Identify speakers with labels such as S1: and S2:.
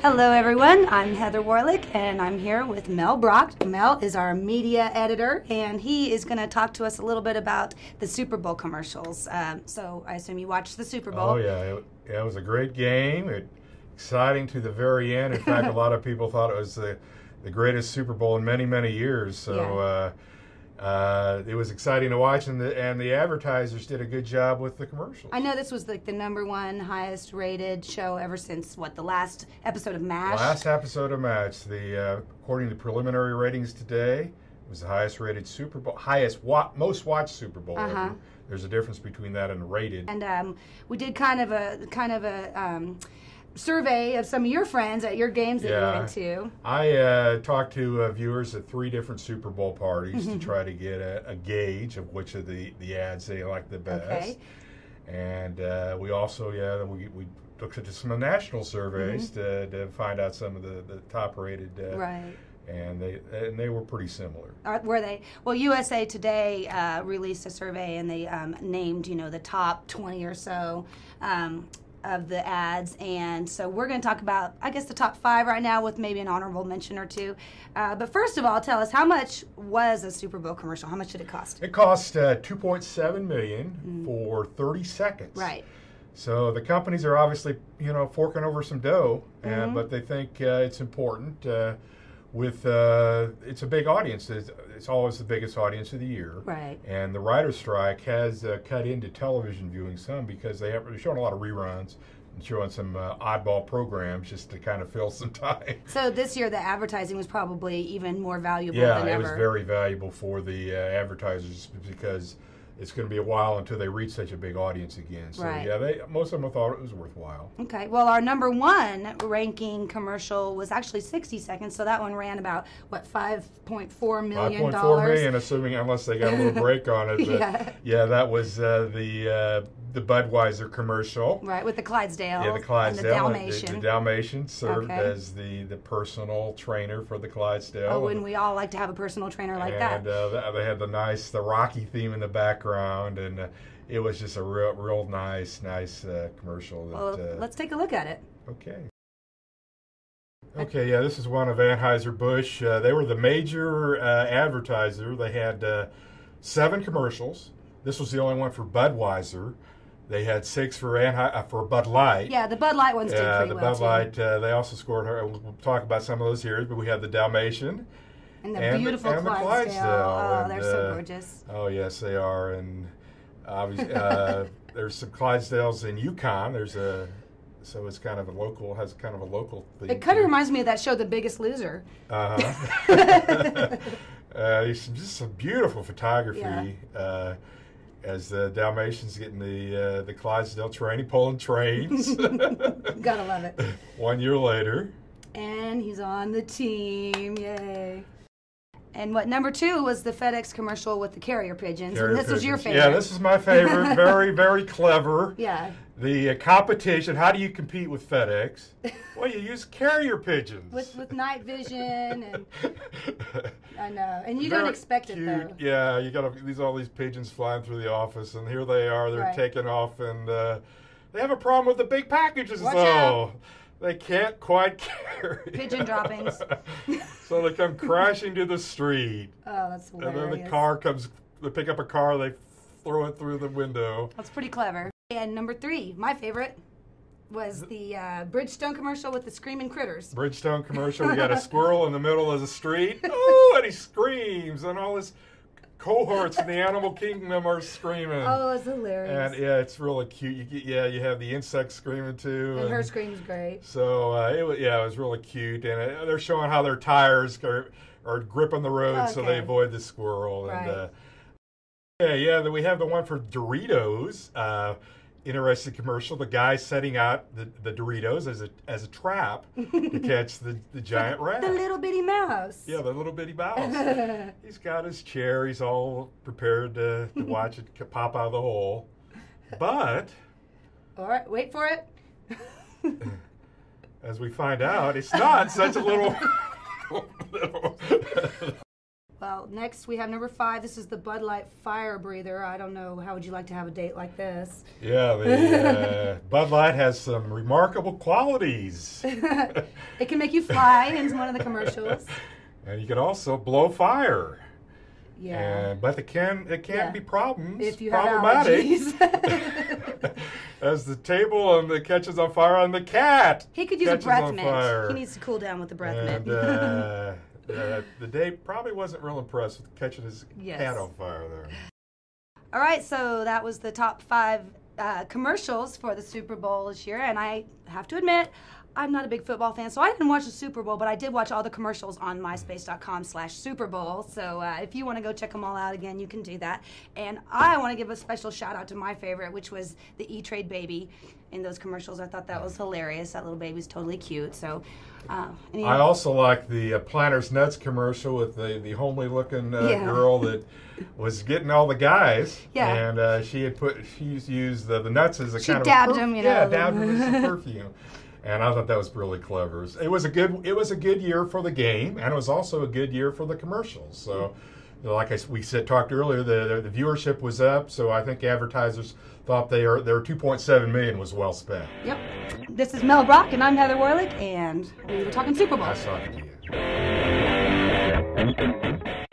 S1: Hello everyone, I'm Heather Warlick and I'm here with Mel Bracht. Mel is our media editor and he is going to talk to us a little bit about the Super Bowl commercials. So I assume you watched the Super Bowl.
S2: Oh yeah, it was a great game. Exciting to the very end. In fact, a lot of people thought it was the greatest Super Bowl in many, many years. So it was exciting to watch, and the advertisers did a good job with the commercials.
S1: I know this was like the #1 highest rated show ever since the last episode of MASH.
S2: Last episode of MASH. According to preliminary ratings today, it was the highest rated Super Bowl, most watched Super Bowl ever. There's a difference between that and rated.
S1: And we did kind of a survey of some of your friends at your games that you went to.
S2: I talked to viewers at 3 different Super Bowl parties to try to get a gauge of which of the ads they like the best. Okay. And we also, we looked at some national surveys to find out some of the top rated.
S1: Right.
S2: And they were pretty similar.
S1: Were they? Well, USA Today released a survey and they named the top 20 or so of the ads, and so we're going to talk about, I guess, the top 5 right now with maybe an honorable mention or 2. But first of all, tell us, how much was a Super Bowl commercial? How much did it cost? It
S2: cost $2.7 million for 30 seconds.
S1: Right.
S2: So the companies are obviously, forking over some dough, but they think it's important. It's a big audience. It's always the biggest audience of the year.
S1: Right.
S2: And the writer's strike has cut into television viewing some because they're showing a lot of reruns and showing some oddball programs just to kind of fill some time.
S1: So this year the advertising was probably even more valuable than ever.
S2: Yeah, it was very valuable for the advertisers because it's going to be a while until they reach such a big audience again. So most of them thought it was worthwhile.
S1: Okay. Well, our #1 ranking commercial was actually 60 seconds, so that one ran about $5.4 million.
S2: $5.4 million, assuming unless they got a little break on it. But that was the Budweiser commercial.
S1: Right, with the Clydesdale.
S2: Yeah, the Clydesdale.
S1: And the Dalmatian.
S2: The Dalmatian served as the personal trainer for the Clydesdale.
S1: Oh, and we all like to have a personal trainer like that.
S2: And they had the Rocky theme in the background, and it was just a real nice commercial.
S1: Well, let's take a look at it.
S2: Okay. Okay, this is one of Anheuser-Busch. They were the major advertiser. They had 7 commercials. This was the only one for Budweiser. They had 6 for Bud Light.
S1: Yeah, the Bud Light ones did pretty well,
S2: the Bud Light, they also scored. We'll talk about some of those here, but we have the Dalmatian.
S1: And the beautiful Clydesdale. Oh, they're so gorgeous.
S2: Oh, yes, they are. And obviously, there's some Clydesdales in Yukon. So it's kind of has kind of a local thing.
S1: It kind of reminds me of that show, The Biggest Loser.
S2: Just some beautiful photography. As the Dalmatians getting the Clydesdale training, pulling trains.
S1: Gotta love it.
S2: 1 year later.
S1: And he's on the team. Yay. And #2 was the FedEx commercial with the carrier pigeons. And this was your favorite.
S2: Yeah, this is my favorite. Very, very clever.
S1: Yeah.
S2: The competition, how do you compete with FedEx? Well, you use carrier pigeons.
S1: With night vision. And I know. And you don't expect it, though.
S2: Yeah, you got all these pigeons flying through the office, and here they are. They're taking off, and they have a problem with the big packages.
S1: Watch out.
S2: They can't quite carry.
S1: Pigeon droppings.
S2: So they come crashing to the street.
S1: Oh, that's hilarious.
S2: And then the car comes, they pick up a car, they throw it through the window.
S1: That's pretty clever. And #3, my favorite, was the Bridgestone commercial with the screaming critters.
S2: Bridgestone commercial. We got a squirrel in the middle of the street. Ooh, and he screams, and all his cohorts in the animal kingdom are screaming.
S1: Oh, it's hilarious.
S2: And it's really cute. You have the insects screaming too.
S1: And her scream's great.
S2: So it was really cute, and they're showing how their tires are gripping the road so they avoid the squirrel.
S1: Right.
S2: And we have the one for Doritos. Interesting commercial. The guy setting out the Doritos as a trap to catch the giant rat.
S1: The little bitty mouse.
S2: Yeah, the little bitty mouse. He's got his chair. He's all prepared to watch it pop out of the hole. But...
S1: All right, wait for it.
S2: As we find out, it's not such a little...
S1: Well, next we have number 5. This is the Bud Light Fire Breather. I don't know, how would you like to have a date like this?
S2: Yeah, the Bud Light has some remarkable qualities.
S1: It can make you fly in one of the commercials.
S2: And you can also blow fire.
S1: Yeah.
S2: But it can be problems.
S1: If you have
S2: problematic.
S1: allergies.
S2: As the table and the catches on fire on the cat.
S1: He could use a breath mint.
S2: Fire.
S1: He needs to cool down with the breath
S2: and,
S1: mint.
S2: The Dave probably wasn't real impressed with catching his cat on fire there.
S1: All right, so that was the top 5 commercials for the Super Bowl this year, and I have to admit, I'm not a big football fan, so I didn't watch the Super Bowl, but I did watch all the commercials on myspace.com/Super Bowl. So if you want to go check them all out again, you can do that. And I want to give a special shout out to my favorite, which was the E-Trade baby in those commercials. I thought that was hilarious. That little baby's totally cute. So
S2: I also like the Planters Nuts commercial with the homely looking girl that was getting all the guys.
S1: Yeah.
S2: And she used the nuts as a
S1: she
S2: kind
S1: dabbed
S2: of
S1: them,
S2: dabbed them as some perfume. And I thought that was really clever. It was a good year for the game, and it was also a good year for the commercials. So, like we talked earlier, the viewership was up. So I think advertisers thought their 2.7 million was well spent.
S1: Yep. This is Mel Bracht, and I'm Heather Warlick, and we were talking Super Bowl.
S2: Nice talking to you.